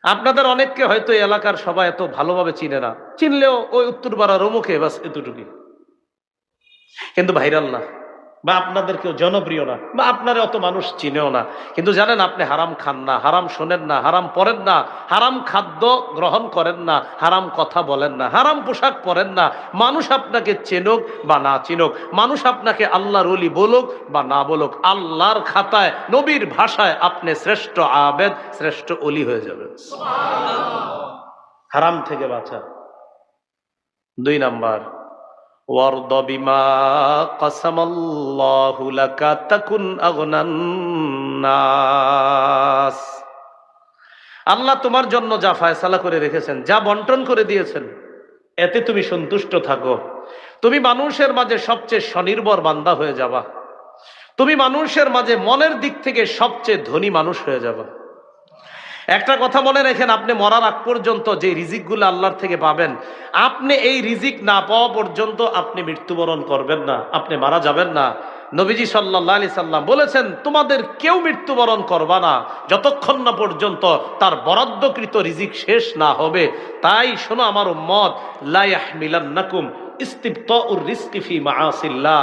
আপনাদের অনেককে হয়তো এই এলাকার সবাই এত ভালোভাবে চিনে না, চিনলেও ওই উত্তরপাড়ার অমুকে বাস এতটুকুই, কিন্তু ভাইরাল না, বা আপনাদের কেউ জনপ্রিয় না, বা আপনারা অত মানুষ চিনেও না। কিন্তু জানেন আপনি হারাম খান না, হারাম শোনেন না, হারাম পরেন না, হারাম খাদ্য গ্রহণ করেন না, হারাম কথা বলেন না, হারাম পোশাক পরেন না। মানুষ আপনাকে চেনুক বা না চিনুক, মানুষ আপনাকে আল্লাহর ওলি বলুক বা না বলুক, আল্লাহর খাতায় নবীর ভাষায় আপনি শ্রেষ্ঠ আবেদ, শ্রেষ্ঠ ওলি হয়ে যাবেন। হারাম থেকে বাঁচা। 2 নাম্বার, ওয়ারদ বিমা কাসামাল্লাহু লাকা তাকুন আগনান নাস। আল্লাহ তোমার জন্য যা ফয়সালা করে রেখেছেন, যা বন্টন করে দিয়েছেন, এতে তুমি সন্তুষ্ট থাকো। তুমি মানুষের মাঝে সবচেয়ে স্বনির্ভর বান্দা হয়ে যাবা। তুমি মানুষের মাঝে মনের দিক থেকে সবচেয়ে ধনী মানুষ হয়ে যাবা। একটা কথা মনে রাখেন, আপনি মরার আগ পর্যন্ত যে রিজিকগুলো আল্লাহর থেকে পাবেন, আপনি এই রিজিক না পাওয়া পর্যন্ত আপনি মৃত্যুবরণ করবেন না, আপনি মারা যাবেন না। নবীজি সাল্লাল্লাহু আলাইহি সাল্লাম বলেছেন, তোমাদের কেউ মৃত্যুবরণ করবা না যতক্ষণ না পর্যন্ত তার বরাদ্দকৃত রিজিক শেষ না হবে। তাই শোনো আমার উম্মত, লা ইয়াহমিলান্নাকুম ইস্তিবতাউর রিজকি ফি মাআসিল্লাহ।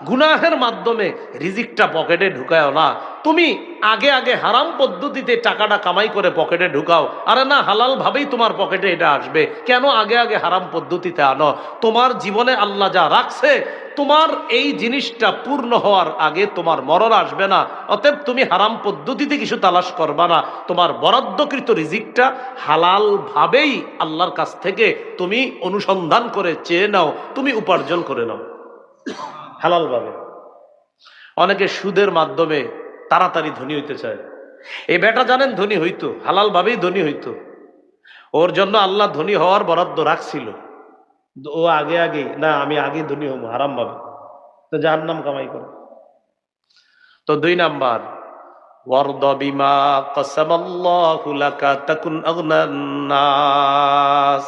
গুনাহের মাধ্যমে রিজিকটা পকেটে ঢুকায়ও না। তুমি আগে আগে হারাম পদ্ধতিতে টাকাটা কামাই করে পকেটে ঢুকাও, আরে না, হালাল ভাবেই তোমার পকেটে এটা আসবে। কেন আগে আগে হারাম পদ্ধতিতে আনো? তোমার জীবনে আল্লাহ যা রাখছে, তোমার এই জিনিসটা পূর্ণ হওয়ার আগে তোমার মরণ আসবে না। অতএব তুমি হারাম পদ্ধতিতে কিছু তালাশ করবা না, তোমার বরাদ্দকৃত রিজিকটা হালাল ভাবেই আল্লাহর কাছ থেকে তুমি অনুসন্ধান করে চেয়ে নাও, তুমি উপার্জন করে নাও হালাল ভাবে। অনেকে সুদের মাধ্যমে তাড়াতাড়ি ধনী হইতে চায়। এই বেটা জানেন ধনী হইতো, হালাল ভাবেই ধনী হইতো, ওর জন্য আল্লাহ ধনী হওয়ার বরাদ্দ রাখছিল। ও আগে আগে না, আমি আগে ধনী হবো হারাম ভাবে, তো জাহান্নাম কামাই করে। তো 2 নাম্বার, ওয়ারদ বিমা কাসামাল্লাহু লাকা তাকুন আগনান নাস।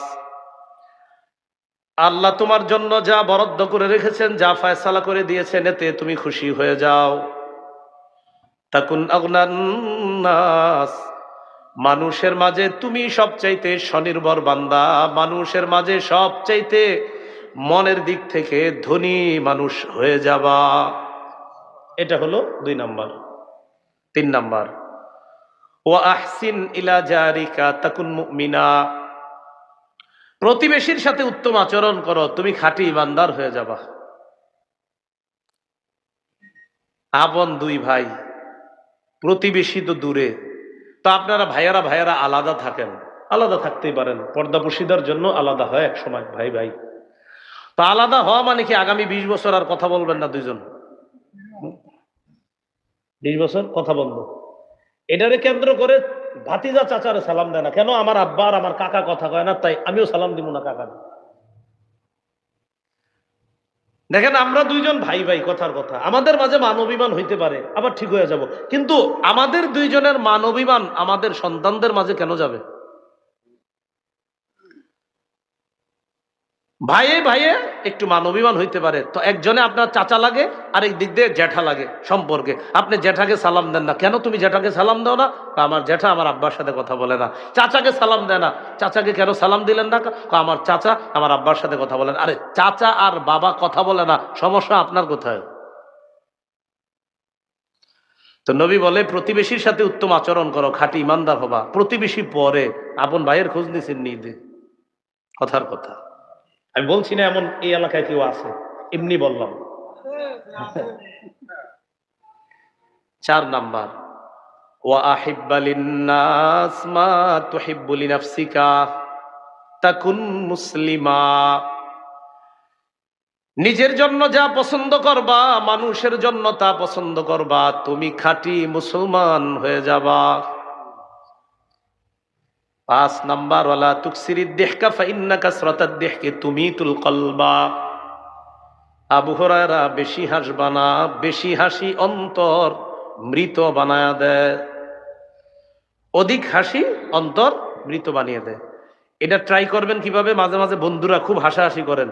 আল্লাহ তোমার জন্য যা বরাদ্দ করে রেখেছেন, যা ফয়সালা করে দিয়েছেন, এতে তুমি খুশি হয়ে যাও। তাকুন আগনান নাস, মানুষের মাঝে তুমি সবচাইতে স্বনির্ভর বান্দা, মানুষের মাঝে সবচাইতে মনের দিক থেকে ধনী মানুষ হয়ে যাবা। এটা হলো 2 নাম্বার। 3 নাম্বার, ওয়া আহসিন ইলা জারিকা তাকুন মুমিনা। প্রতিবেশীর সাথে উত্তম আচরণ করো, তুমি খাঁটি ইমানদার হয়ে যাবা। আপন 2 ভাই, প্রতিবেশী তো দূরে, তো আপনারা ভাইয়ারা ভাইয়ারা আলাদা থাকেন, আলাদা থাকতেই পারেন, পর্দাপর্শিদার জন্য আলাদা হয় এক সময় ভাই ভাই। তো আলাদা হওয়া মানে কি আগামী 20 বছর আর কথা বলবেন না দুইজন? 20 বছর কথা বলবো, এটারে কেন্দ্র করে ভাতিজা চাচারে সালাম দেয় না কেন? আমার আব্বা আর আমার কাকা কথা কয় না, তাই আমিও সালাম দিব না কাকা। দেখেন, আমরা দুইজন ভাই ভাই, কথার কথা, আমাদের মাঝে মান অভিমান হইতে পারে, আবার ঠিক হয়ে যাব, কিন্তু আমাদের দুইজনের মান অভিমান আমাদের সন্তানদের মাঝে কেন যাবে? ভাইয়ে ভাইয়ে একটু মান অভিমান হইতে পারে, তো একজনে আপনার চাচা লাগে, আরেক দিক দিয়ে জ্যাঠা লাগে সম্পর্কে। আপনি জ্যাঠাকে সালাম দেন না কেন? তুমি জ্যাঠাকে সালাম দাও না? আমার জ্যাঠা আমার আব্বার সাথে কথা বলে না। চাচাকে সালাম দেয় না, চাচাকে কেন সালাম দিলেন না? আমার চাচা আমার আব্বার সাথে কথা বলেন। আরে চাচা আর বাবা কথা বলে না, সমস্যা আপনার কোথায়? তো নবী বলে, প্রতিবেশীর সাথে উত্তম আচরণ করো, খাঁটি ইমানদার হবা। প্রতিবেশী পরে, আপন ভাইয়ের খোঁজ নিছেন নিদে, কথার কথা। আমি বলছি না এমন এই এলাকায় কেউ আছে, এমনি বললাম। 4 নাম্বার, ওয়া আহিব্বা লিন্নাস মা তুহিব্বু লিনাফসিকা তাকুন মুসলিমা। নিজের জন্য যা পছন্দ করবা, মানুষের জন্য তা পছন্দ করবা, তুমি খাঁটি মুসলমান হয়ে যাবা। 5 নাম্বার, ওয়ালা তুকসিরিদ দিহকা ফাইন্না কাসরাতাদ দিহকি তুমিতুল কলবা। আবু হুরায়রা, বেশি হাসবা না, বেশি হাসি অন্তর মৃত বানায়া দেয়। অধিক হাসি অন্তর মৃত বানিয়ে দেয়। এটা ট্রাই করবেন কিভাবে? মাঝে মাঝে বন্ধুরা খুব হাসাহাসি করেন,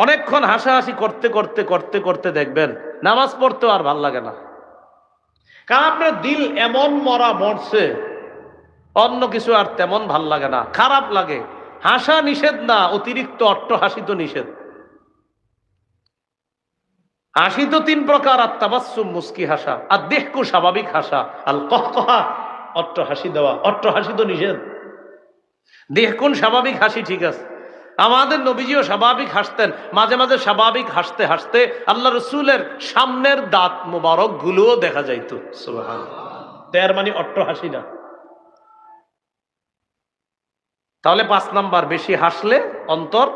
অনেকক্ষণ হাসাহাসি করতে করতে করতে করতে দেখবেন নামাজ পড়তেও আর ভাল লাগে না। কারণ আপনার দিল এমন মরছে, অন্য কিছু আর তেমন ভাল লাগে না, খারাপ লাগে। হাসা নিষেধ না, অতিরিক্ত অট্টহাসি তো নিষেধ। হাসি তো তিন প্রকার, আর তাবাসসুম মুস্কি হাসা, আর দেহকু স্বাভাবিক হাসা, আল কহকহা অট্টহাসি দেওয়া, অট্টহাসি তো নিষেধ। দেহকুন স্বাভাবিক হাসি ঠিক আছে, আমাদের নবীজিও স্বাভাবিক হাসতেন, মাঝে মাঝে স্বাভাবিক হাসতে হাসতে আল্লাহ রসুলের সামনের দাঁত মোবারক গুলোও দেখা যাইত। সুবহানাল্লাহ। তার মানে অট্টহাসি না। তাহলে 5 নাম্বার, বেশি হাসলে অন্তর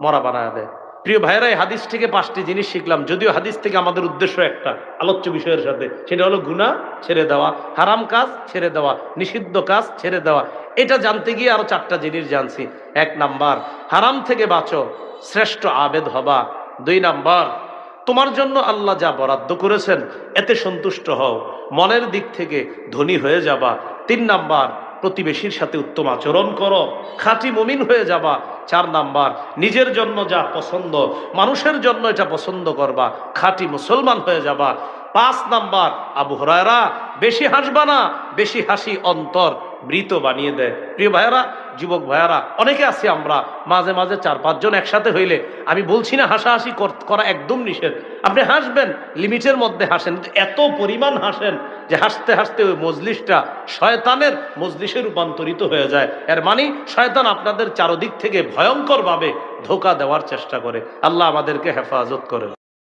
মরা বানায় দেয়। প্রিয় ভাইরা, এই হাদিস থেকে 5টি জিনিস শিখলাম, যদিও হাদিস থেকে আমাদের উদ্দেশ্য একটা আলোচ্য বিষয়ের সাথে, সেটা হলো গুনাহ ছেড়ে দেওয়া, হারাম কাজ ছেড়ে দেওয়া, নিষিদ্ধ কাজ ছেড়ে দেওয়া। এটা জানতে গিয়ে আরো 4টা জিনিস জানছি। 1 নাম্বার, হারাম থেকে বাঁচো, শ্রেষ্ঠ আবেদ হবা। 2 নাম্বার, তোমার জন্য আল্লাহ যা বরাদ্দ করেছেন এতে সন্তুষ্ট হও, মনের দিক থেকে ধনী হয়ে যাবা। 3 নাম্বার, প্রতিবেশীর সাথে উত্তম আচরণ করো, খাঁটি মুমিন হয়ে যাবা। 4 নাম্বার, নিজের জন্য যা পছন্দ মানুষের জন্য এটা পছন্দ করবা, খাঁটি মুসলমান হয়ে যাবা। 5 নাম্বার, আবু হুরায়রা, বেশি হাসবা না, বেশি হাসি অন্তর মৃত বানিয়ে দেয়। প্রিয় ভাইয়ারা, যুবক ভাইয়ারা, অনেকে আছি আমরা মাঝে মাঝে 4-5 জন একসাথে হইলে, আমি বলছি না হাসাহাসি করা একদম নিষেধ, আপনি হাসবেন, লিমিটের মধ্যে হাসেন, কিন্তু এত পরিমাণ হাসেন যে হাসতে হাসতে ওই মজলিসটা শয়তানের মজলিসে রূপান্তরিত হয়ে যায়। এর মানে শয়তান আপনাদের চারদিক থেকে ভয়ঙ্করভাবে ধোঁকা দেওয়ার চেষ্টা করে। আল্লাহ আমাদেরকে হেফাজত করে।